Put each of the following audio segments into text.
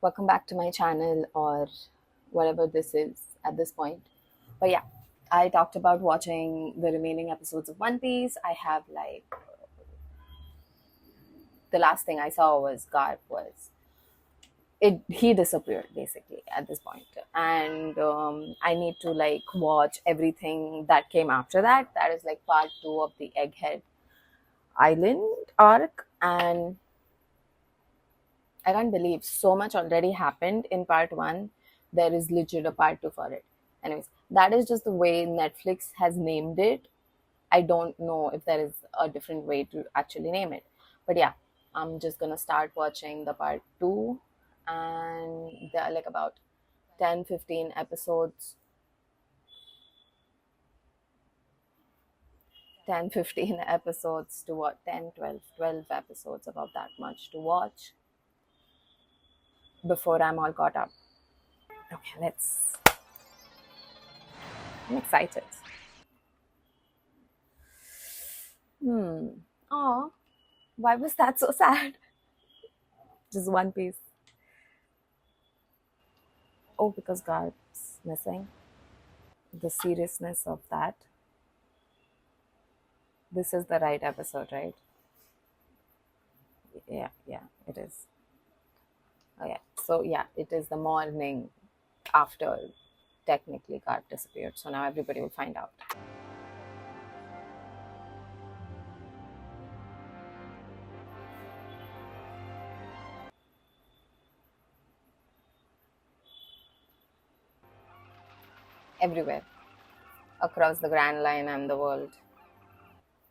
Welcome back to my channel or whatever this is at this point. But yeah, I talked about watching the remaining episodes of One Piece. I have the last thing I saw was Garp was he disappeared basically at this point, and I need to watch everything that came after that. That is part two of the Egghead Island arc, and I can't believe so much already happened in part one. There is legit a part two for it. Anyways, that is just the way Netflix has named it. I don't know if there is a different way to actually name it. But yeah, I'm just gonna start watching the part two, and there are about 10, 15 episodes. 10, 15 episodes to watch, 10, 12, 12 episodes, about that much to watch before I'm all caught up. Okay, I'm excited. Oh, why was that so sad? Just One Piece. Oh, because God's missing. The seriousness of that. This is the right episode, right? Yeah, it is. Oh yeah. So yeah, it is the morning after technically God disappeared. So now everybody will find out. Everywhere. Across the Grand Line and the world.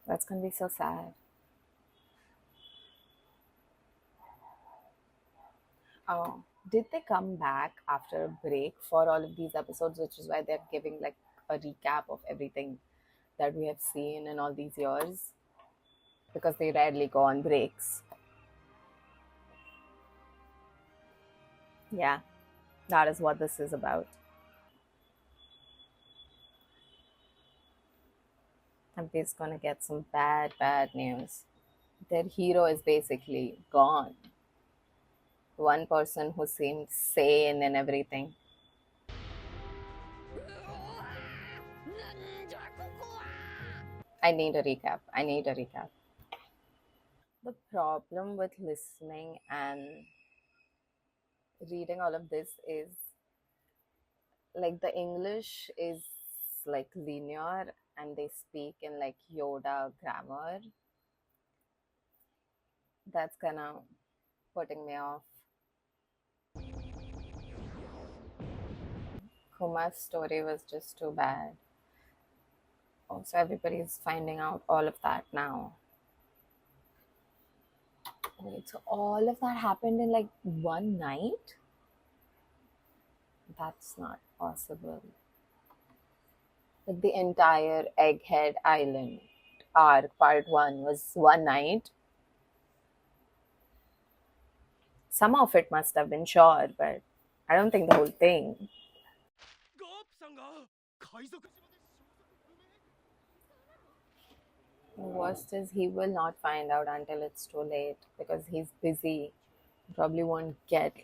That's gonna be so sad. Oh, did they come back after a break for all of these episodes, which is why they're giving a recap of everything that we have seen in all these years? Because they rarely go on breaks. Yeah, that is what this is about. Tempe's gonna get some bad news. Their hero is basically gone. One person who seemed sane and everything. I need a recap. I need a recap. The problem with listening and reading all of this is the English is linear and they speak in Yoda grammar. That's kind of putting me off. Kuma's story was just too bad. Also, everybody's finding out all of that now. Wait, so all of that happened in one night? That's not possible. The entire Egghead Island arc, part one, was one night. Some of it must have been sure, but I don't think the whole thing. The worst is he will not find out until it's too late because he's busy. Probably won't get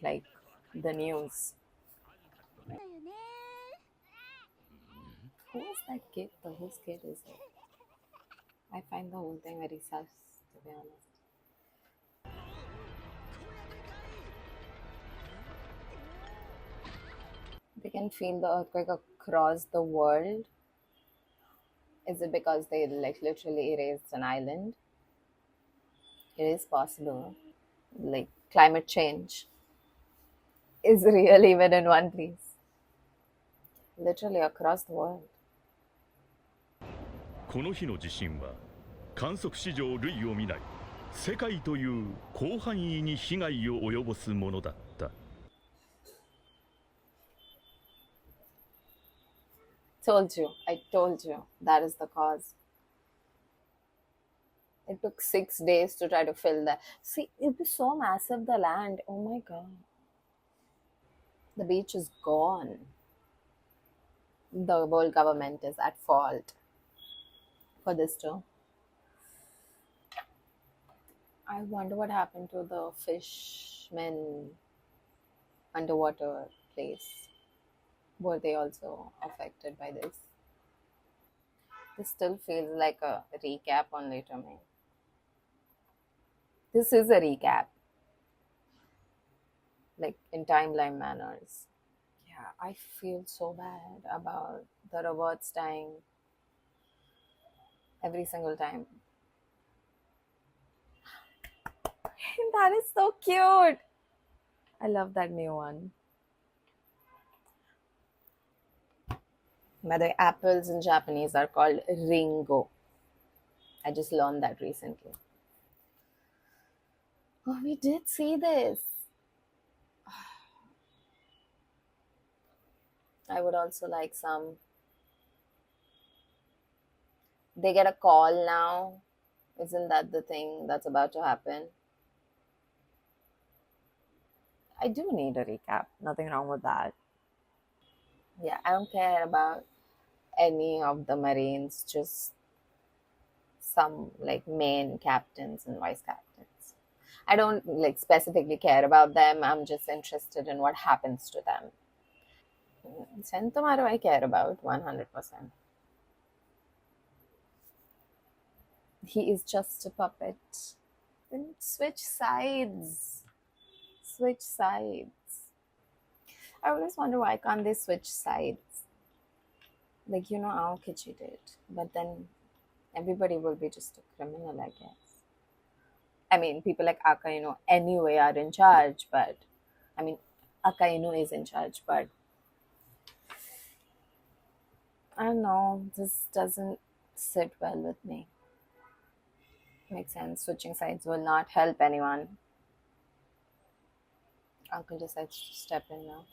the news. Who is that kid though? Whose kid is it? I find the whole thing very sus, to be honest. They can feel the earthquake across the world. Is it because they literally erased an island? It is possible. Climate change is real even in one place. Literally across the world. この日の地震は観測史上類を見ない世界という広範囲に被害を及ぼすものだった。I told you, that is the cause. It took 6 days to try to fill that. See, it was so massive, the land. Oh my god. The beach is gone. The world government is at fault for this too. I wonder what happened to the fishmen. underwater place. Were they also affected by this? This still feels like a recap only to me. This is a recap, like in timeline manners. Yeah, I feel so bad about the robots dying every single time. That is so cute. I love that new one. By the way, apples in Japanese are called ringo. I just learned that recently. Oh, we did see this. I would also like some. They get a call now. Isn't that the thing that's about to happen? I do need a recap. Nothing wrong with that. Yeah, I don't care about any of the Marines, just some like main captains and vice captains. I don't like specifically care about them. I'm just interested in what happens to them. Sentomaru I care about 100%. He is just a puppet. Then switch sides. Switch sides. I always wonder why can't they switch sides? Like Aoki did. But then everybody will be just a criminal, I guess. I mean, people like Akainu anyway are in charge, but I mean, Akainu is in charge, but I don't know, this doesn't sit well with me. Makes sense. Switching sides will not help anyone. Uncle decides to step in now.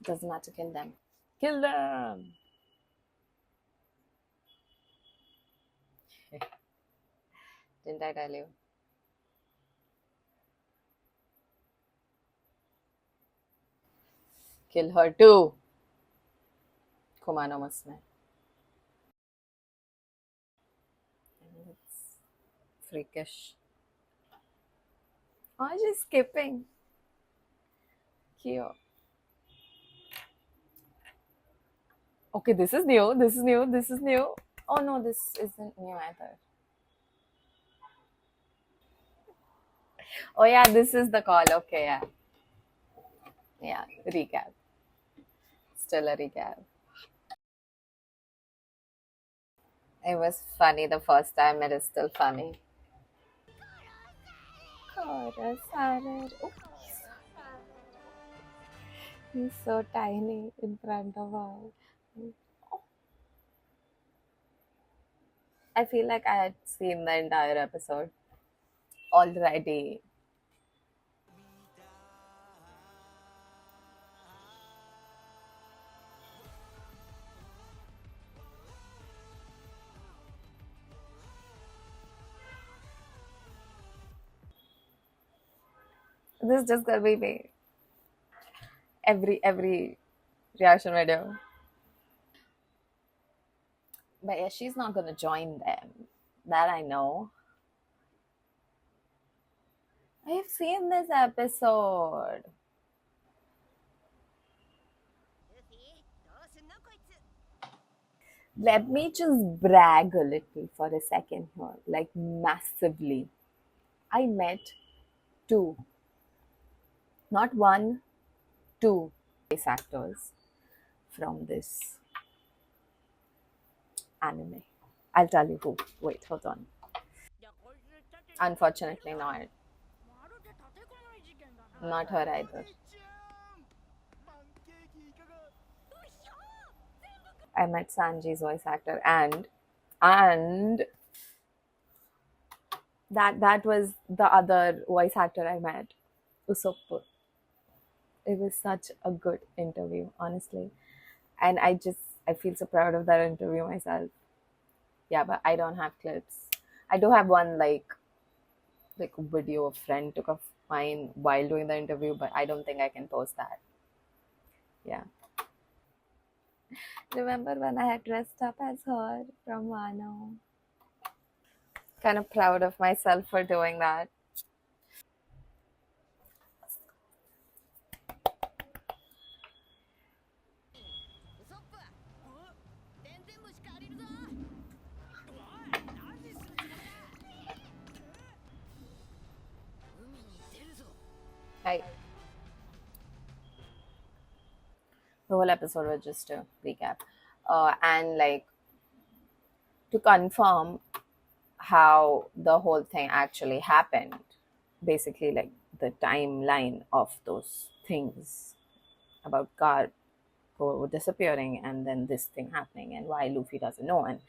Doesn't matter, kill them. Kill them! Didn't I tell you? Kill her too! Kumano Musume. It's freakish. Oh, she's skipping. Cute. Okay, this is new. This is new. This is new. Oh no, this isn't new either. Oh yeah, this is the call. Okay, yeah. Yeah, recap. Still a recap. It was funny the first time, it is still funny. Corazon. Oh, he's so tiny in front of her. I feel like I had seen the entire episode already. This is just gonna be me. Every reaction video. But yeah, she's not gonna join them. That I know. I have seen this episode. Let me just brag a little for a second here, like massively. I met two, not one, two voice actors from this anime. I'll tell you who. Wait, hold on. Unfortunately, not her either. I met Sanji's voice actor, and that was the other voice actor I met, Usopp. It was such a good interview, honestly, and I feel so proud of that interview myself. Yeah, but I don't have clips. I do have one like video a friend took of mine while doing the interview, but I don't think I can post that. Yeah. Remember when I had dressed up as her from Wano? Kind of proud of myself for doing that. I The whole episode was just a recap, and like to confirm how the whole thing actually happened, basically like the timeline of those things about Garp disappearing and then this thing happening and why Luffy doesn't know and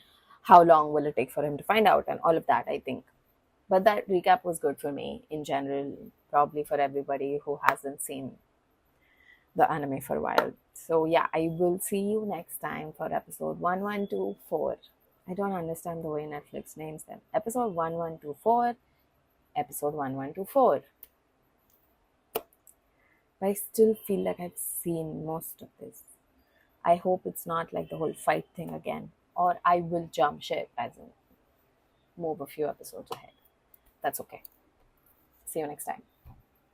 how long will it take for him to find out and all of that, I think. But that recap was good for me in general, probably for everybody who hasn't seen the anime for a while. So yeah, I will see you next time for episode 1124. I don't understand the way Netflix names them. Episode 1124, episode 1124. But I still feel like I've seen most of this. I hope it's not like the whole fight thing again. Or I will jump ship, as in move a few episodes ahead. That's okay. See you next time.